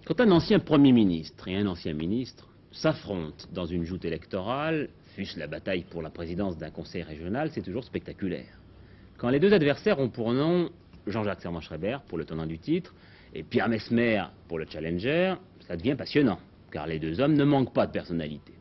Quand un ancien Premier ministre et un ancien ministre s'affrontent dans une joute électorale, fût-ce la bataille pour la présidence d'un conseil régional, c'est toujours spectaculaire. Quand les deux adversaires ont pour nom Jean-Jacques Servan-Schreiber pour le tenant du titre et Pierre Messmer pour le challenger, ça devient passionnant, car les deux hommes ne manquent pas de personnalité.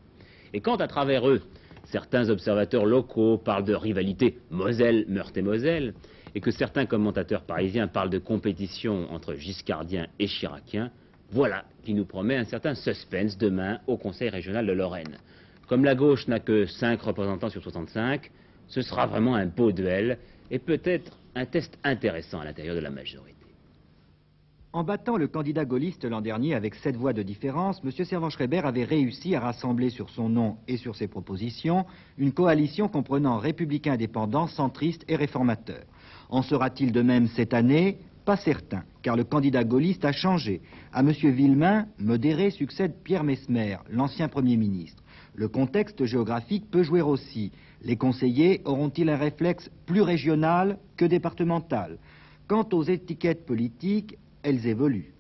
Et quand à travers eux, certains observateurs locaux parlent de rivalité Moselle, Meurthe et Moselle, et que certains commentateurs parisiens parlent de compétition entre giscardiens et chiraciens, voilà qui nous promet un certain suspense demain au Conseil régional de Lorraine. Comme la gauche n'a que 5 représentants sur 65, ce sera vraiment un beau duel et peut-être un test intéressant à l'intérieur de la majorité. En battant le candidat gaulliste l'an dernier avec 7 voix de différence, M. Servan-Schreiber avait réussi à rassembler sur son nom et sur ses propositions une coalition comprenant républicains indépendants, centristes et réformateurs. En sera-t-il de même cette année? Pas certain, car le candidat gaulliste a changé. À M. Villemain, modéré, succède Pierre Messmer, l'ancien Premier ministre. Le contexte géographique peut jouer aussi. Les conseillers auront-ils un réflexe plus régional que départemental? Quant aux étiquettes politiques, elles évoluent.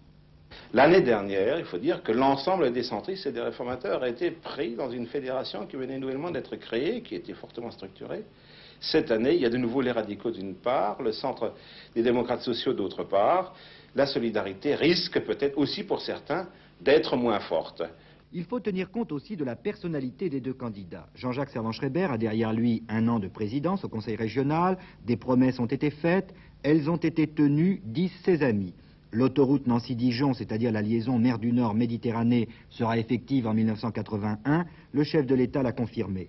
L'année dernière, il faut dire que l'ensemble des centristes et des réformateurs a été pris dans une fédération qui venait nouvellement d'être créée, qui était fortement structurée. Cette année, il y a de nouveau les radicaux d'une part, le centre des démocrates sociaux d'autre part. La solidarité risque peut-être aussi pour certains d'être moins forte. Il faut tenir compte aussi de la personnalité des deux candidats. Jean-Jacques Servan-Schreiber a derrière lui 1 an de présidence au Conseil régional, des promesses ont été faites, elles ont été tenues, disent ses amis. L'autoroute Nancy-Dijon, c'est-à-dire la liaison mer du Nord-Méditerranée, sera effective en 1981, le chef de l'État l'a confirmé.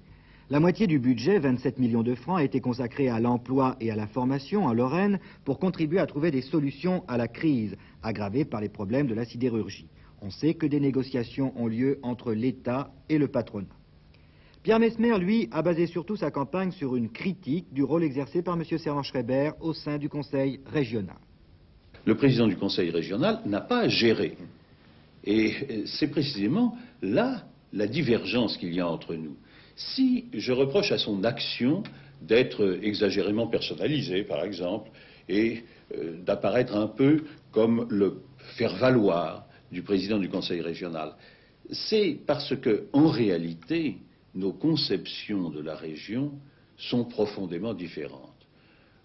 La moitié du budget, 27 millions de francs, a été consacrée à l'emploi et à la formation en Lorraine pour contribuer à trouver des solutions à la crise, aggravée par les problèmes de la sidérurgie. On sait que des négociations ont lieu entre l'État et le patronat. Pierre Messmer, lui, a basé surtout sa campagne sur une critique du rôle exercé par M. Servan-Schreiber au sein du Conseil régional. Le président du Conseil régional n'a pas à gérer. Et c'est précisément là la divergence qu'il y a entre nous. Si je reproche à son action d'être exagérément personnalisée, par exemple, et d'apparaître un peu comme le faire-valoir du président du Conseil régional, c'est parce que, en réalité, nos conceptions de la région sont profondément différentes.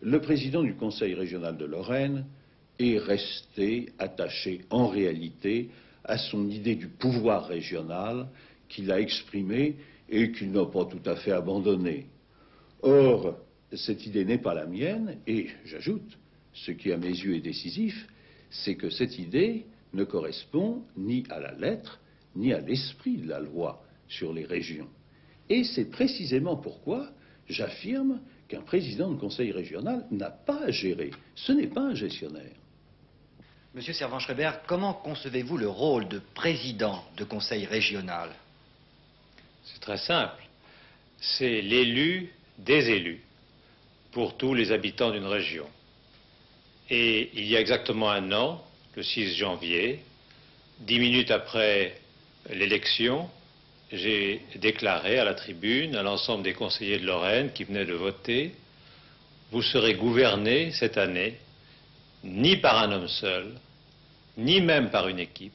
Le président du Conseil régional de Lorraine est resté attaché, en réalité, à son idée du pouvoir régional qu'il a exprimée et qu'il n'a pas tout à fait abandonnée. Or, cette idée n'est pas la mienne, et j'ajoute, ce qui à mes yeux est décisif, c'est que cette idée ne correspond ni à la lettre, ni à l'esprit de la loi sur les régions. Et c'est précisément pourquoi j'affirme qu'un président de conseil régional n'a pas à gérer. Ce n'est pas un gestionnaire. Monsieur Servan-Schreiber, comment concevez-vous le rôle de président de conseil régional? C'est très simple. C'est l'élu des élus pour tous les habitants d'une région. Et il y a exactement 1 an, le 6 janvier, 10 minutes après l'élection, j'ai déclaré à la tribune, à l'ensemble des conseillers de Lorraine qui venaient de voter, vous serez gouvernés cette année, ni par un homme seul, ni même par une équipe,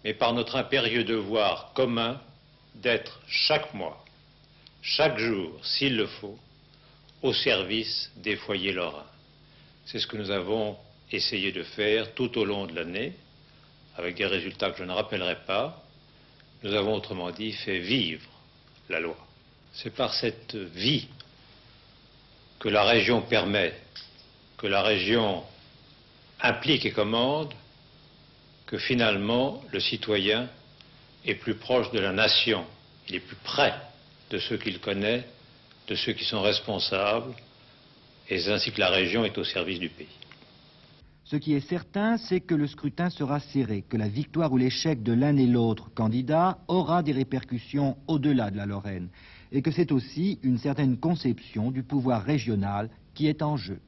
mais par notre impérieux devoir commun d'être chaque mois, chaque jour, s'il le faut, au service des foyers lorrains. C'est ce que nous avons essayé de faire tout au long de l'année, avec des résultats que je ne rappellerai pas. Nous avons autrement dit fait vivre la loi. C'est par cette vie que la région permet, que la région implique et commande, que finalement le citoyen est plus proche de la nation, il est plus près de ceux qu'il connaît, de ceux qui sont responsables, et c'est ainsi que la région est au service du pays. Ce qui est certain, c'est que le scrutin sera serré, que la victoire ou l'échec de l'un et l'autre candidat aura des répercussions au-delà de la Lorraine, et que c'est aussi une certaine conception du pouvoir régional qui est en jeu.